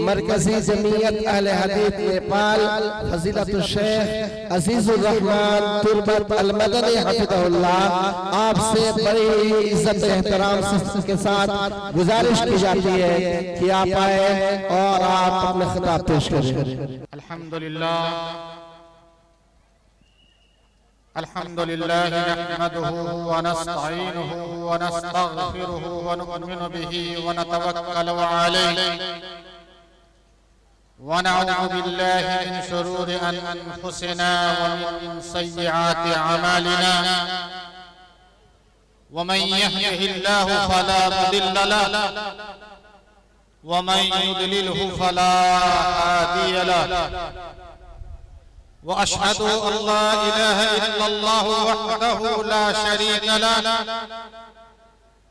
मरकजी जमीयत अहले हदीस नेपाल फजीलतुल शेख अजीजुर रहमान तुर्बत अल मदनी हफिज़हुल्लाह आपसे बड़ी इज्जत एहतराम के साथ गुजारिश की जाती है कि आप आए और आप अपने खिताब पेश करें। अल्हम्दुलिल्लाह अल्हम्दुलिल्लाह नहमदुहु व नस्तईनुहु व नस्तगफिरुहु व नु'मिनु बिही व नतवक्कलु अलैहि व नऊज़ु बिल्लाहि मिन शुरूरि अनफुसिना व मिन सय्यिआति अमालिना व मन यहदिहिल्लाहु फला मुदिल्ल लहु व मन युद्लिलहु फला हादिय लहु व अशहदु अल्ला इलाहा इल्लल्लाहु वहदहु ला शरीका लहु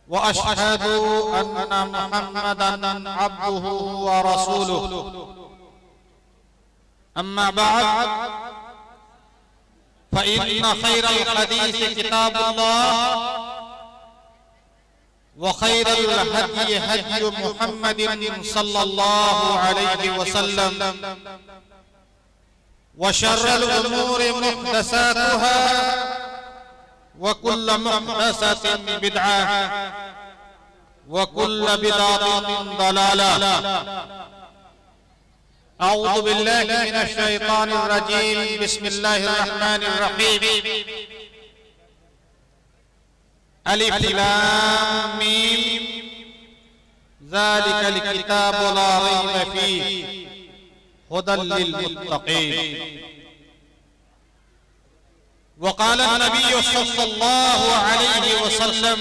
व अशहदु अन्ना मुहम्मदन अब्दुहु व रसूलुहु अम्मा बअद फ़इन्न खैरल हदीस किताबुल्लाह व खैरल हदी हदी मुहम्मदिन सल्लल्लाहु अलैहि वसल्लम व शर्रल उमूरि मुहदसातुहा व कुल्लु मुहदसतिन बिदअह व कुल्लु बिदअतिन दलालह। अऊज़ु बिल्लाहि मिनश शैतानिर रजीम बिस्मिल्लाहिर रहमानिर रहीम। अलिफ लाम मीम ज़ालिकल किताबु ला रैब फीह हुदल लिल मुत्तक़ीन। वक़ाल नबी सल्लल्लाहु अलैहि वसल्लम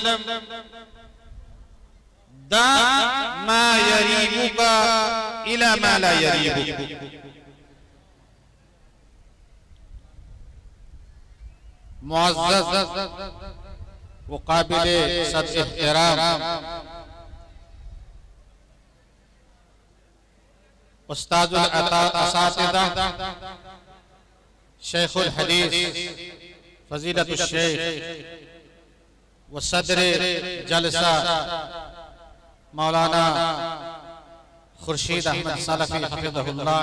दा मा यरीबुका इला मा ला यरीबुक। मुअज़्ज़ज़ व काबिले सद एहतराम उस्ताजुल असातिज़ा शेखुल हदीस फजीलतुल शेख व सदरे जलसा मौलाना खुर्शीद अहमद सलफी हफिज़हुल्लाह,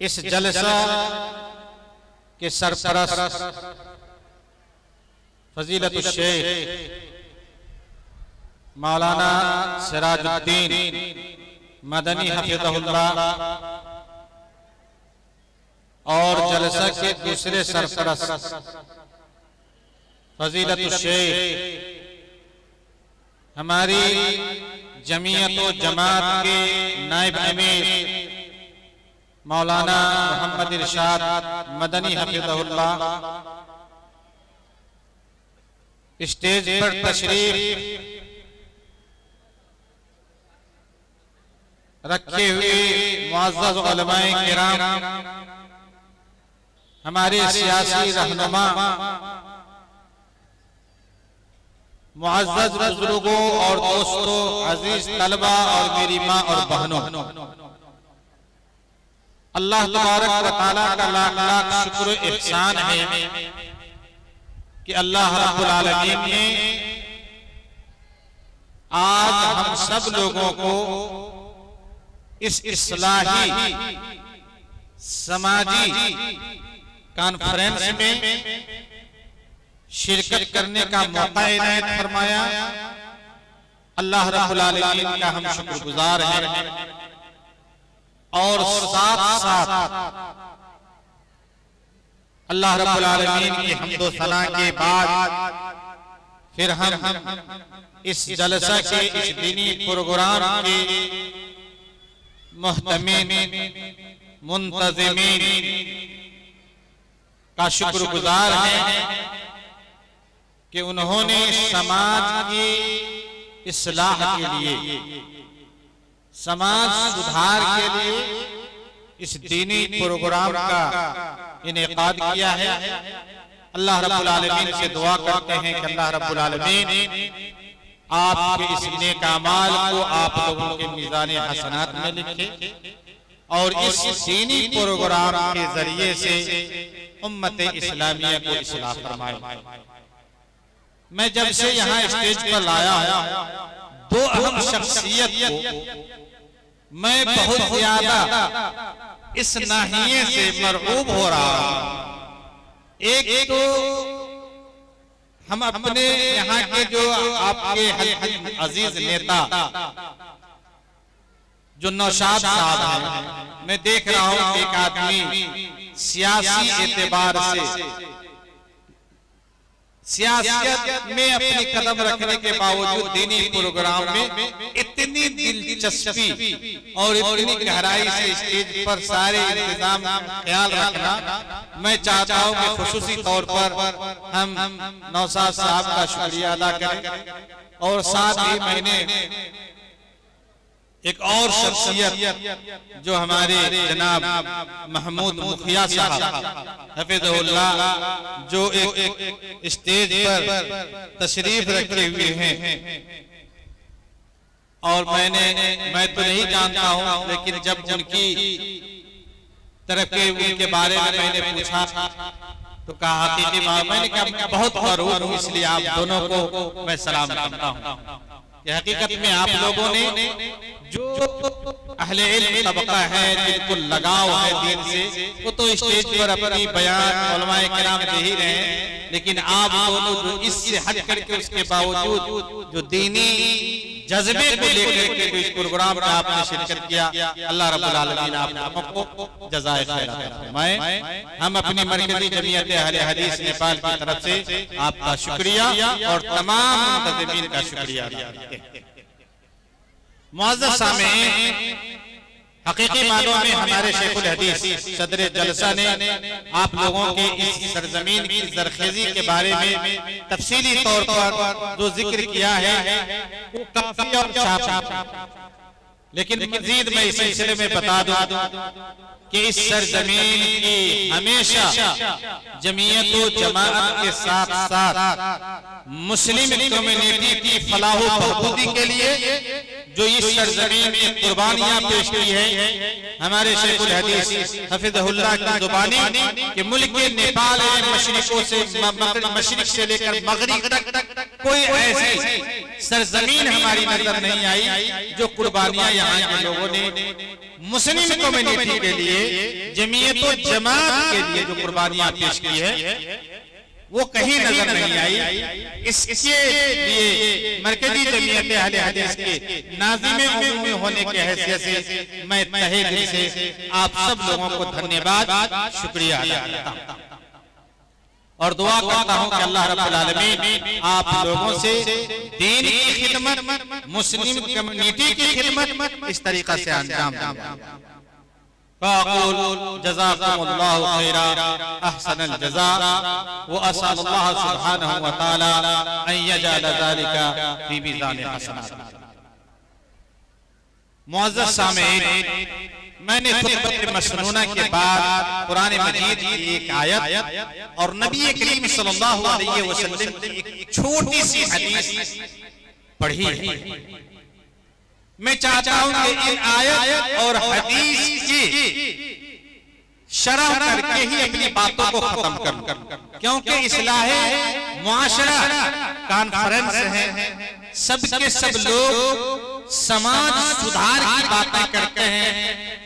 इस जलसा के सरपरस्त फजीलतुल शेख मौलाना सिराजुद्दीन मदनी हफिज़हुल्लाह और जलसा के दूसरे सरपरस्त फजीलतुल शेख हमारी जमीयत व जमात के नायब अमीर मौलाना मोहम्मद इरशाद मदनी हफिज़हुल्लाह स्टेज पर तशरीफ रखे हुए मुअज़्ज़ज़ उलमाए किराम, हमारे सियासी रहनुमा, मुअज़्ज़ज़ बुजुर्गों और दोस्तों, अजीज तलबा और मेरी माँ और बहनों, अल्लाह तबारक व तआला का लाख लाख शुक्र एहसान है कि अल्लाह रब्बुल आलमीन ने आज हम सब लोगों को इस इस्लाही समाजी कॉन्फ्रेंस में शिरकत करने का मौका इनायत फरमाया। अल्लाह रब्बुल आलमीन का हम शुक्रगुजार हैं और साथ साथ अल्लाह रब्बुल आलमीन की हम्द व सना के बाद फिर हम इस जलसा के इस दीनी प्रोग्राम के मुहतमीन मुंतज़िमीन का शुक्रगुजार हैं कि उन्होंने समाज की इस्लाह के लिए, समाज सुधार के लिए इस दीनी प्रोग्राम का इनेकाद किया है। अल्लाह रब्बुल आलमीन से दुआ करते हैं कि अल्लाह रब्बुल आलमीन आपके इस नेक अमाल को आप लोगों के मीज़ान हसनात में लिखे और इस दीनी प्रोग्राम के जरिए से उम्मत इस्लामिया को इस्लाह फरमाए। मैं जब से यहाँ स्टेज पर लाया दो अहम शख्सियत को मैं बहुत ज्यादा इस नाहिये से मरगूब हो रहा हूं। एक तो हम अपने यहाँ के जो आपके अजीज नेता जो नौशाद साहब हैं, मैं देख रहा हूं एक आदमी सियासी एतबार से सियासत में अपनी कदम रखने के बावजूद दीनी प्रोग्राम में इतनी दिलचस्पी और इतनी गहराई से स्टेज पर सारे इंतजाम ख्याल रखना, मैं चाहता हूं कि खुसूसी तौर पर हम नौशाद साहब का शुक्रिया अदा करें। और साथ ही मैंने एक और शख्सियत जो हमारे जनाब महमूद मुखिया साहब हफिज़हुल्लाह जो एक स्टेज पर तशरीफ रखे हुए हैं, और मैं तो नहीं जानता हूं, लेकिन जब उनकी तरफ के उनके बारे में मैंने पूछा तो कहा हकीकी मैंने कहा बहुत मरूर हूं, इसलिए आप दोनों को मैं सलाम करता हूं। हकीकत में आप लोगों ने जो अहले इल्म तबका है, जिनको लगाव है दीन से, वो तो स्टेज पर अपनी बयान उलमाए किराम दे ही रहे हैं, लेकिन आप दोनों जो इससे हट करके उसके बावजूद जो दीनी जज्बे को लेकर के इस प्रोग्राम में आपने शिरकत किया, अल्लाह रब्बुल आलमीन आप लोगों को जज़ाए खैर अता फरमाए। हम अपनी मरकजी जमीयत अहले हदीस नेपाल की तरफ से आपका शुक्रिया और तमाम मुंतज़िमीन का शुक्रिया अदा करते हैं। मुअज़्ज़ज़ सामीईन, हकीकी मानों में हमारे शेखुल हदीस सदर जलसा ने आप लोगों के इस सरजमीन की जरखेजी के बारे में तफसीली तौर पर जो जिक्र किया है वो काफी और साफ, लेकिन मजीद मैं इस सिलसिले में बता दूं कि इस सरजमीन की हमेशा जमीयत व जमाअत के साथ साथ मुस्लिम कम्युनिटी की फलाह व बहबूदी के लिए जो इस सरजमीन में कुर्बानियां पेश की है, हमारे शेखुल हदीस हफिज़हुल्लाह की जुबानी कि मुल्क के नेपाल में मशरिक से लेकर मगरिब तक कोई ऐसी सरजमीन हमारी नजर नहीं आई जो कुर्बानियां यहाँ के लोगों ने मुस्लिम कम्युनिटी के लिए, जमीयत व जमात के लिए जो कुर्बानियां पेश की है वो कहीं नजर नहीं आई। इसके लिए मरकजी जमीयत अहले हदीस के नाज़िमे उमूमी होने के हैसियत से मैं तहे दिल से आप सब लोगों को धन्यवाद शुक्रिया अदा करता हूं और दुआ करता हूं कि अल्लाह रब्बुल आलमीन आप लोगों से दीन की खिदमत, मुस्लिम कम्युनिटी की खिदमत इस तरीका से अंजाम दें। फ़अक़ूल जज़ाकुमुल्लाहु खैरा अहसनल जज़ा व असअलुल्लाह सुब्हानहु व तआला अन यजअल ज़ालिका फी मीज़ान हसनात। मुअज़्ज़ज़ सामीईन, मैंने खुतबत मसनूना के बाद कुरान मजीद की एक आयत और नबी करीम सल्लल्लाहु अलैहि वसल्लम की एक छोटी सी हदीस पढ़ी है। मैं चाहता हूं कि इन आयत और हदीस की शरह करके ही अपनी बातों को खत्म करूं, क्योंकि इस्लाहे मुआशरा कॉन्फ्रेंस है, सबके सब लोग समाज सुधार की बातें करते हैं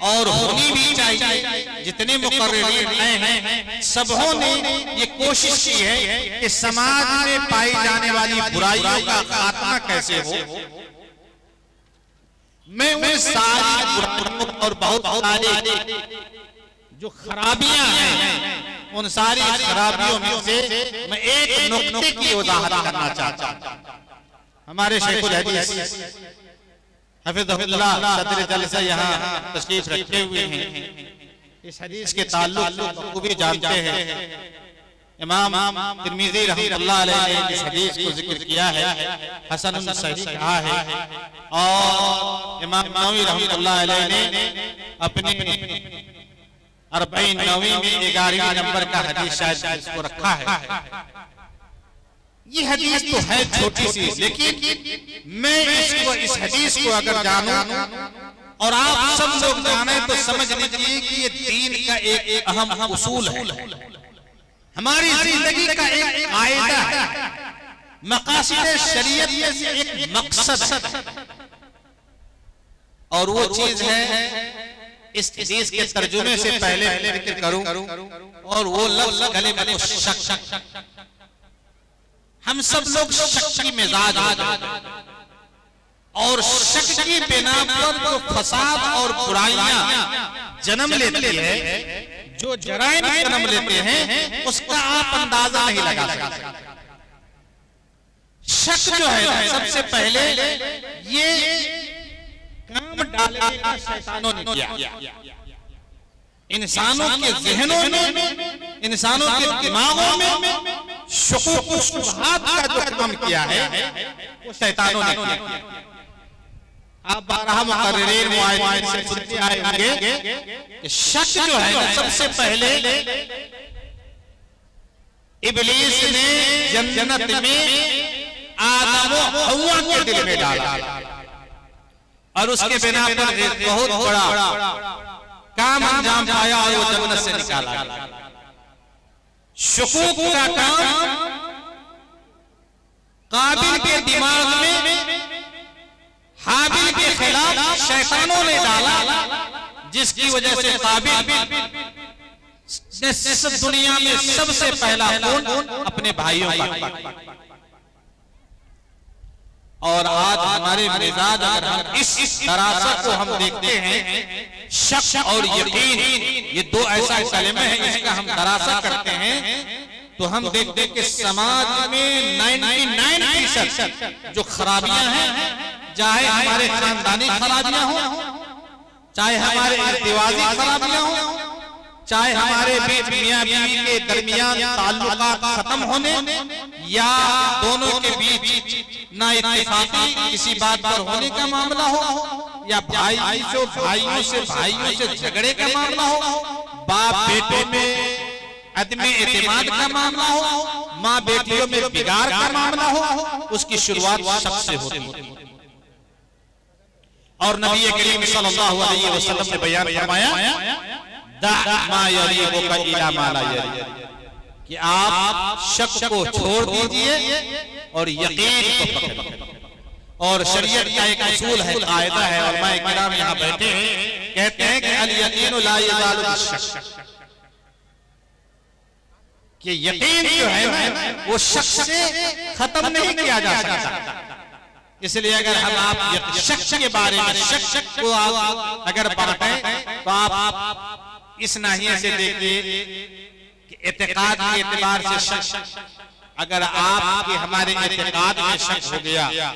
और होनी भी चाहिए। जितने मुकर्रिरीन आए हैं सबों ने ये कोशिश की है कि समाज में पाई जाने वाली बुराइयों का खात्मा कैसे हो। मैं उन सारी बुराइयों और बहुत सारी जो खराबियां हैं उन सारी खराबियों में से मैं एक नुक्ते की वजाहत करना चाहता हूं। हमारे शेखुल हदीस हफिज़हुल्लाह सदर जलसा यहाँ तशरीफ रखे हुए हैं, इस हदीस के ताल्लुक को भी जानते हैं। इमाम तिर्मिज़ी रहमतुल्लाह अलैहि ने इस हदीस को जिक्र किया है, हसनुन सही कहा है, और इमाम नववी रहमतुल्लाह अलैहि ने अपने 40 नववी में 11वें नंबर का हदीस शायद इसको रखा है। ये हदीस तो है छोटी सी, लेकिन मैं इस हदीस को अगर जानूं और आप सब लोग जाने तो समझ लीजिए कि ये दीन का एक अहम उसूल है, हमारी जिंदगी का एक कायदा है। मकासिद शरीयत में से एक मकसद, और वो चीज है, इस हदीस के तर्जुमे से पहले जिक्र करूं, और वो लफ्ज गले में शक। हम सब लोग शक की मिजाज और शक की बिना पर जो फसाद और बुराइयां जन्म लेती है, जो जराइम जन्म लेते हैं, उसका आप अंदाजा नहीं लगा सकते। शक जो है सबसे पहले ये काम डालने का शैतानों ने किया। इंसानों के ज़हनों में, इंसानों के दिमागों में शुकूक व शुबहात का जो काम किया है वो शैतानों ने किया। आप बारह मुकर्रिरीन मुआयदीन से सुनते आए होंगे कि शक जो है सबसे पहले इब्लीस ने जन्नत में आदम व हव्वा के दिल में डाला, और उसके बिना पर एक बहुत बड़ा काम अंजाम पाया और वो जन्नत से निकाला गया। शुकूक का काम काबिल के दिमाग में हाबिल के खिलाफ शैतानों ने डाला, जिसकी वजह से काबिल ने दुनिया में सबसे पहला खून अपने भाइयों का। और आज हमारे मिजाज, अगर हम इस दरासत को हम देखते हैं, शक और यकीन ये दो ऐसा कलमे हैं, इसका हम दरासत करते हैं, तो हम देखते हैं कि समाज में 99% जो खराबियां हैं, चाहे हमारे खानदानी खराबियां हो, चाहे हमारे इर्तिवाजी खराबियां हो, चाहे हमारे बीच मियां बीवी के दरमियान ताल्लुकात खत्म होने, या दोनों के बीच ना इत्तेफाकी किसी बात पर होने का मामला हो, या भाइयों से झगड़े का मामला हो, बाप बेटे में अदमे एतमाद का मामला हो, माँ बेटियों में बिगाड़ का मामला हो, उसकी शुरुआत शक से होती है। और नबी करीम सल्लल्लाहु अलैहि वसल्लम ने बयान फरमाया, कि आप शक को छोड़ दीजिए और यकीन को पकड़िए। और शरीयत का एक उसूल है, कायदा है, और मैं किराम यहाँ बैठे हैं, कहते हैं कि अल यकीनु ला यज़ालु बिश्शक, कि यकीन जो है ना वो शक से खत्म नहीं किया जा सकता। इसलिए अगर हम आप शक के बारे में शक को आप अगर बांटें, तो आप इस नाहिए से देखिए कि एतकाद के एतबार से शक, अगर आपके हमारे एतकाद में शक हो गया,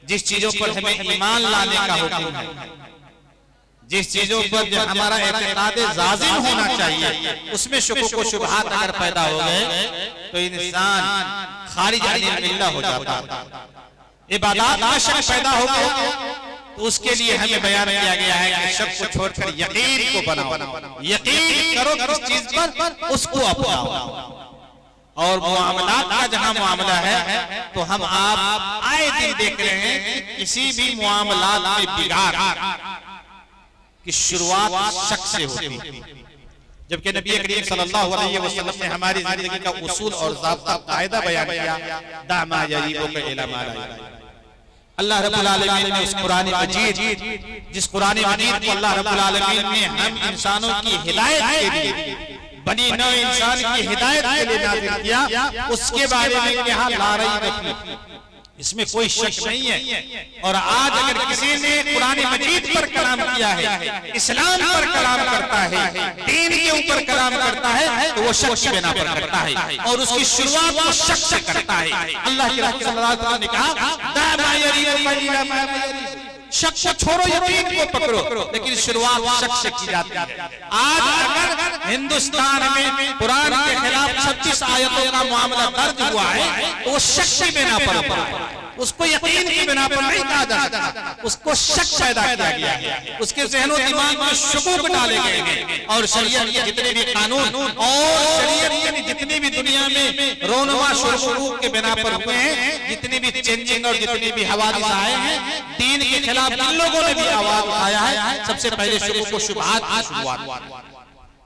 जिस चीजों पर हमें ईमान लाने का हुक्म है, जिस चीजों पर हमारा एतकाद जाजिम होना चाहिए, उसमें शुकूक व शुबहात अगर पैदा हो गए, तो इंसान खारिज अनिल मिल्ला हो जाता है। इबादत का शक पैदा हो गया, तो उसके लिए हमें बयान किया गया है कि शक को छोड़कर यकीन को बनाओ, यकीन करो किस चीज पर, उसको अपनाओ। और मुआमलात का जहां मामला है, तो हम आप आए दिन देख रहे हैं कि किसी भी मुआमलात में बिगाड़ की शुरुआत शक से होती है। जबकि नबी करीम सल्लल्लाहु अलैहि वसल्लम ने हमारी जिंदगी का उसूल और ज़ाब्ता कायदा बयान किया, दामा यरीबो का इल्म आला। अल्लाह रब्बुल आलमीन ने उस कुरान मजीद, जिस कुरान मजीद को अल्लाह रब्बुल आलमीन ने हम इंसानों की हिदायत के लिए, बनी नौ इंसान की हिदायत के लिए नाज़िल किया, उसके बारे में कहा ला रैब फीह, इसमें कोई शक नहीं है। और आज अगर किसी ने कुरान मजीद पर कलाम किया है, इस्लाम पर कलाम करता है, दीन के ऊपर कलाम करता है, तो वो शक की बिना पर करता है, और उसकी शुरुआत वो शक से करता है। अल्लाह के रसूल सल्लल्लाहु अलैहि वसल्लम ने कहा, शक से छोड़ो, यकीन को पकड़ो, लेकिन शुरुआत शक से की जाती है। आज अगर हिंदुस्तान में कुरान के खिलाफ 26 आयतों का मामला दर्ज हुआ है, तो वो शक के बिना पर, उसको यकीन की बिना पर नहीं कहा जा सकता, उसको शक पैदा किया गया है, उसके ज़हनो दिमाग में शुकूक डाले गए हैं। और शरीयत के जितने भी कानून और शरीयत के जितनी भी दुनिया में रोनुमा शुकूक के बिना पर हुए हैं, जितनी भी चेंजिंग और जितनी भी हवादिस आए हैं, दीन के खिलाफ इन लोगों ने भी आवाज उठाया है। सबसे पहले शुकूक व शुबहात की शुरुआत,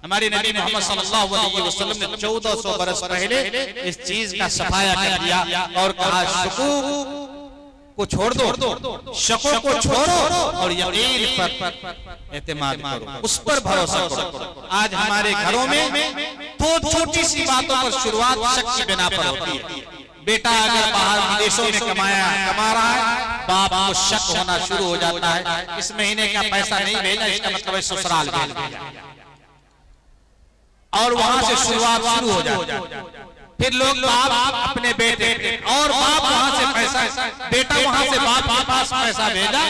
हमारे नबी मोहम्मद सल्लल्लाहु अलैहि वसल्लम ने 1400 बरस पहले इस चीज का सफाया कर दिया और कहा शकूक को छोड़ दो, शकों को छोड़ो और यकीन पर एतमाद करो, उस पर भरोसा करो। आज हमारे घरों में तो छोटी सी बातों पर शुरुआत शक की बिना पर होती है। बेटा अगर बाहर विदेशों में कमा रहा है, बाप को शक होना शुरू हो जाता है, इस महीने का पैसा नहीं भेजा, इसका मतलब है ससुराल भेज दिया, और वहां से शुरुआत शुरू हो जाती है। फिर लोग बाप अपने बेटे और बाप वहां से पैसा, बेटा वहां से बाप के पास पैसा भेजा,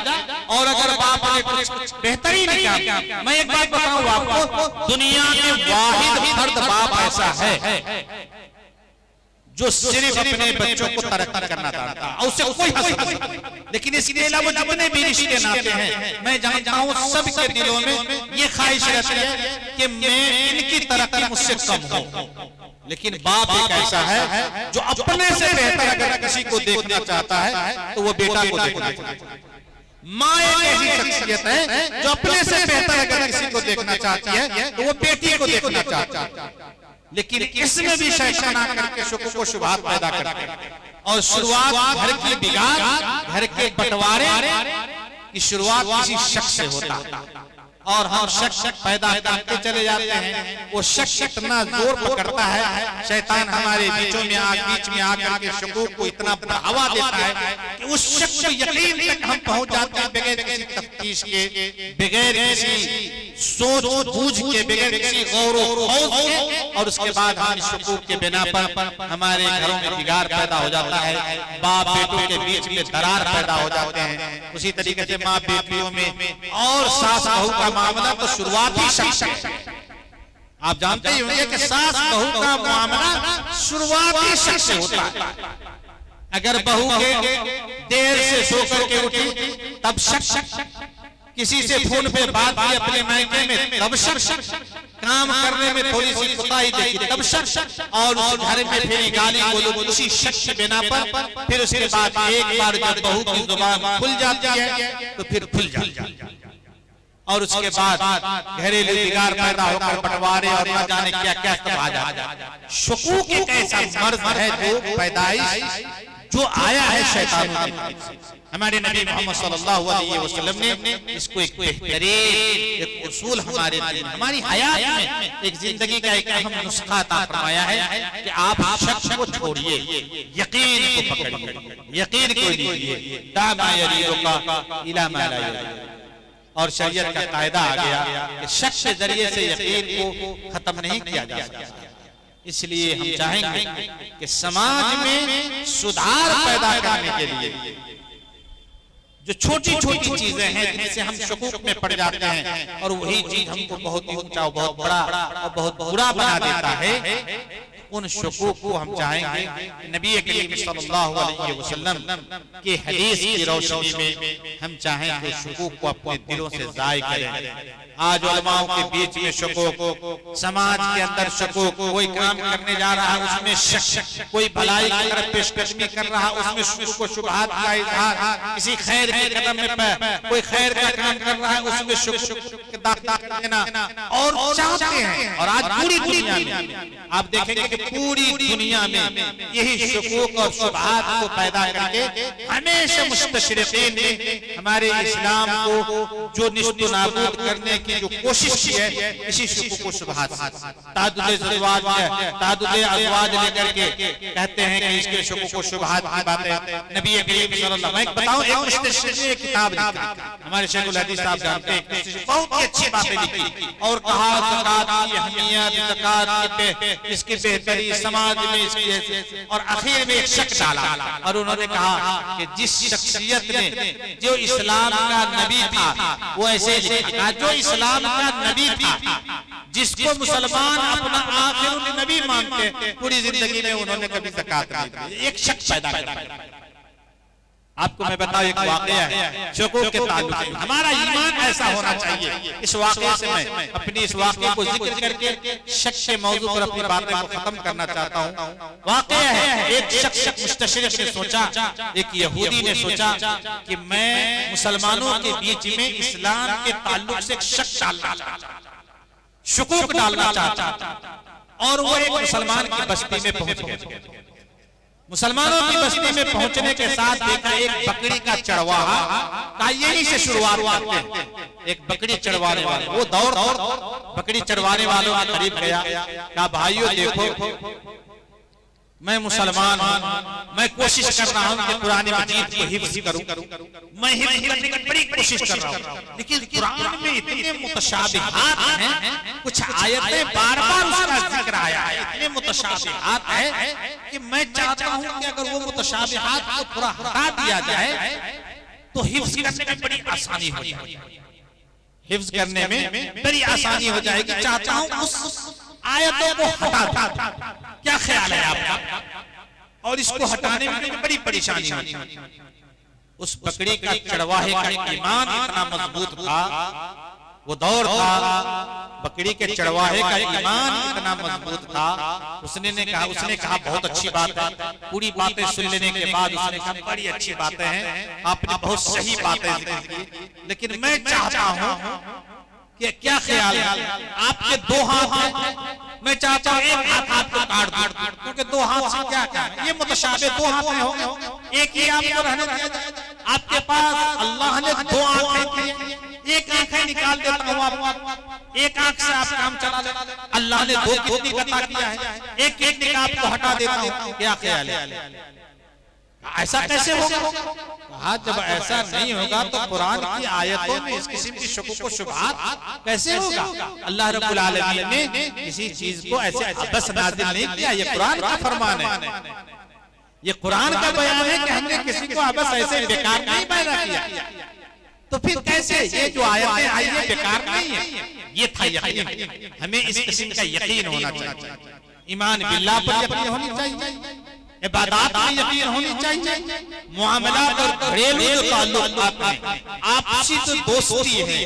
और अगर बाप ने कुछ बेहतरीन किया, मैं एक बात बताऊं आपको, दुनिया में वाहिद फर्द बाप ऐसा है जो सिर्फ अपने बच्चों को तरक्की करना चाहता है और उससे कोई हसद नहीं। लेकिन इसके अलावा जितने भी रिश्ते नाते हैं, मैं जानता हूं सबके दिलों में ये ख्वाहिश रहती है कि मैं इनकी तरक्की मुझसे कम हो। लेकिन बाप एक ऐसा है जो अपने से बेहतर अगर किसी को देखना चाहता है तो वो बेटा को देखना चाहता है। माँ एक ऐसी शख्सियत है जो अपने से बेहतर अगर किसी को देखना चाहती है तो वो बेटी को देखना चाहता है। लेकिन इसमें भी शैतान आकर के शुक्र को शुभात पैदा करते हैं और शुरुआत घर की बिगाड़, घर के बंटवारे की शुरुआत किसी शख्स से होता है और हम शक पैदा करते चले जाते हैं। वो शक इतना जोर पकड़ता है, शैतान हमारे बीच में आकर के शकूक को इतना बढ़ावा देता है कि उस शक को यकीन तक हम पहुंच जाते हैं बगैर किसी तफ्तीश के, बगैर किसी सोच बूझ के, बगैर किसी गौर व खौफ के, और उसके बाद हम शकूक के बिना पर हमारे घरों में बिगाड़ पैदा हो जाता है, बाप बेटों के बीच में दरार पैदा हो जाते हैं। उसी तरीके से माँ बेटियों में और सास बहू का मामला तो शुरुआती शक है। आप जानते ही होंगे कि सास बहू का मामला शुरुआती शक से होता है। अगर बहू के देर से सो करके उठी तब शक, किसी से फोन पे बात की अपने मायके में तब शक, काम करने में थोड़ी सी कोताही देखी तब शक, और उस घर में फिर गाली बोलो उसी शक के बिना पर। फिर उसके बाद एक बार जब बहू की जुबान खुल जाती है तो फिर खुल जाती है, और उसके बाद घरेलू बिगाड़ पैदा होकर बंटवारे और न जाने क्या क्या सब आ जाता है। शकूक एक ऐसा मर्ज है जो पैदाइश जो आया है शैतानों की तरफ से। हमारे नबी मोहम्मद सल्लल्लाहु अलैहि वसल्लम ने इसको एक बेहतरीन एक उसूल हमारी हयात में एक जिंदगी का एक अहम नुस्खा अता फरमाया है कि आप शक को छोड़िए, यकीन को पकड़िए, यकीन को लीजिए, दामा यरीका इला मा ला यरीका। और शरीयत का कायदा आ गया कि शक के जरिए से यकीन को खत्म नहीं किया जा सकता। इसलिए हम चाहेंगे कि समाज में सुधार पैदा करने के लिए जो छोटी छोटी चीजें हैं जिनसे हम शकूक में पड़ जाते हैं और वही चीज हमको बहुत ही ऊंचा, बहुत बड़ा और बहुत बुरा बना देता है, उन शकूक को हम चाहेंगे नबी करीम सल्लल्लाहु अलैहि वसल्लम के हदीस की रोशनी में हम चाहेंगे शकूक को अपने दिलों से ज़ाय करें। आज उलमाओं के बीच में शकूक, समाज के अंदर शकूक, कोई काम करने जा रहा है उसमें शक, कोई भलाई की तरफ पेशकदमी कर रहा है उसमें शुक्र व शुबहात का इजहार, किसी खैर के कदम में कोई खैर का काम कर रहा है उसमें शुक्र दाखिल कर देना, और चाहते हैं। और आज पूरी दुनिया में आप देखेंगे कि पूरी दुनिया में यही शकूक और शुबहात को पैदा करके हमेशा मुस्तशरिकीन ने हमारे इस्लाम को जो निस्त नाबूद करने की जो कोशिश की है, इसी शकूक और शुबहात तादुदे अज़वाज लेकर के कहते हैं कि इसके शकूक और शुबहात की बातें नबी करीम सल्लल्लाहु अलैहि वसल्लम बताओ। एक मुस्तशरिक ने किताब लिखी, हमारे शेखुल हदीस साहब जानते हैं, बहुत ही अच्छी बातें लिखी और कहा ज़कात की अहमियत, ज़कात की इसकी बेहतरी समाज में इसकी, और आखिर में एक शक डाला और उन्होंने कहा कि जिस शख्सियत ने जो इस्लाम का नबी था वो ऐसे लिखा, जो इस्लाम का नबी था जिसको मुसलमान अपना आखिरी नबी मानते, पूरी जिंदगी में उन्होंने कभी ज़कात नहीं दी। एक शक पैदा कर। आपको मैं बताऊं एक वाकया है शकूक के ताल्लुक से, हमारा ईमान ऐसा होना चाहिए। इस वाकये से मैं अपनी इस वाकये को जिक्र करके शक के मौजू पर अपनी बातें को खत्म करना चाहता हूँ। वाकया है एक शख्स मुस्तशरिक ने सोचा, एक यहूदी ने सोचा कि मैं मुसलमानों के बीच में इस्लाम के ताल्लुक से एक शक डालना चाहता हूं। शुकूक डालना चाहता और वो एक मुसलमान की बस्ती में पहुंच गए। मुसलमानों की बस्ती में पहुंचने के साथ देखा एक बकरी का चढ़वाहा का, यही से शुरुआत करते हैं। एक बकरी चढ़वाने वाले वो दौड़ बकरी चढ़वाने वालों के करीब गया, कहा भाइयों देखो मैं मुसलमान हूं, मैं कोशिश कर रहा हूं कि कुरान मजीद को हिफ्ज करूं, मैं हिफ्ज करने की बड़ी कोशिश कर रहा हूं, लेकिन कुरान में इतने मुतशाबिहात हैं, कुछ आयतें बार बार उसका जिक्र आया है, इतने मुतशाबिहात है कि मैं चाहता हूं कि अगर वो मुतशाबिहात को थोड़ा हटा दिया जाए तो हिफ्ज करने में बड़ी आसानी हो जाएगी, हिफ्ज करने में बड़ी आसानी हो जाएगी। चाहता हूं उस आयतों को हटा दो। क्या ख्याल है आपका? और इसको हटाने में बड़ी परेशानी हुई। उस बकरी का चढ़वाहे का ईमान इतना मजबूत था, वो दौर था, बकरी के चढ़वाहे का ईमान इतना मजबूत था। उसने कहा बहुत अच्छी बात है। पूरी बातें सुन लेने के बाद उसने कहा बड़ी अच्छी बातें हैं, आपने बहुत सही बातें की, लेकिन मैं चाहता हूं कि क्या ख्याल है आपके दो हाथ हैं, मैं चाहता हूं एक हाथ आपको काट दूं, क्योंकि दो हाथ से क्या क्या ये मुतशाबे दो हाथ में होंगे, एक ही आपको रहने दिया जाए। आपके पास अल्लाह ने दो आंखें दी, एक आंखें निकाल देता हूं आपको, एक आंख से आप काम चला ले। अल्लाह ने दो कितनी कथा किया है, एक एक निकाब को हटा देता हूं, क्या ख्याल है? ऐसा कैसे होगा? कहा जब ऐसा नहीं होगा तो कुरान की आयतों में इस किस्म की शुकूक व शुबहात कैसे होगा? अल्लाह रब्बुल आलमीन ने किसी चीज को ऐसे अबस नाज़िल नहीं किया, ये कुरान का फरमान है, ये कुरान का बयान है कि हमने किसी को अबस ऐसे बेकार नहीं पैदा किया। तो फिर कैसे ये जो आयतें आई है बेकार नहीं है, ये था यकीन। हमें इस किस्म का यकीन होना चाहिए, ईमान बिल्लाह पर यकीन होनी चाहिए, इबादत में यकीन होनी चाहिए, मुआमलात और घरेलू जो ताल्लुकात हैं, आपसी जो दोस्ती है,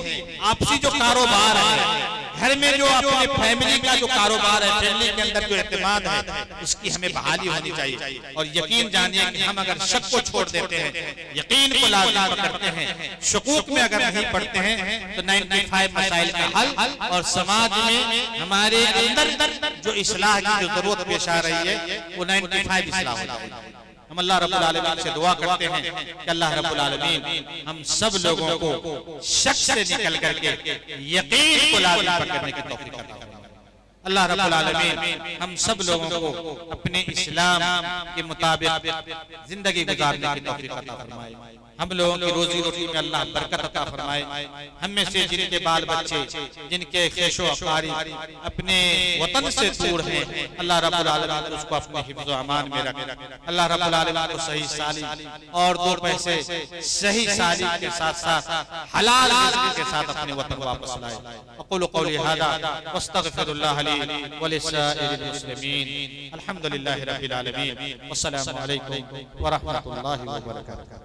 आपसी जो कारोबार है, घर में जो अपने फैमिली का जो कारोबार है, फैमिली के अंदर जो एतमाद है, उसकी हमें बहाली होनी चाहिए। और यकीन जानिए कि हम अगर शक को छोड़ देते हैं, यकीन को लाज़िम पकड़ते हैं, शुकूक में अगर नहीं पढ़ते हैं, तो 95 मसाइल का हल और समाज में हमारे अंदर जो इस्लाह की जो जरूरत पेश आ रही है वो 95 इस्लाह हो जाएगी। हम अल्लाह रब्बुल आलमीन से दुआ करते हैं कि अल्लाह रब्बुल आलमीन हम सब लोगों को शक से निकल करके यकीन को लाज़िम पकड़ने की तौफीक अता फरमाए। अल्लाह रब्बुल आलमीन हम सब लोगों को अपने इस्लाम के मुताबिक जिंदगी गुजारने की तौफीक अता फरमाए। हम लोगों की रोजी रोटी में अल्लाह बरकत अता फरमाए। हम में से जिनके बाल बच्चे, जिनके खेशो अकारी अपने वतन से दूर हैं, अल्लाह रब्बुल आलमीन उसको अपने हिफ्ज़ व अमान में रखे। अल्लाह रब्बुल आलमीन को सही साली और दो पैसे सही साली के साथ साथ हलाल रिज़्क़ के साथ अपने वतन वापस लाए। अक़ूलु क़ौली हाज़ा वस्तग़फ़िरुल्लाह ली व लिस्साइरिल मुस्लिमीन। अल्हम्दुलिल्लाहि रब्बिल आलमीन। वस्सलामु अलैकुम व रहमतुल्लाहि व बरकातुहू।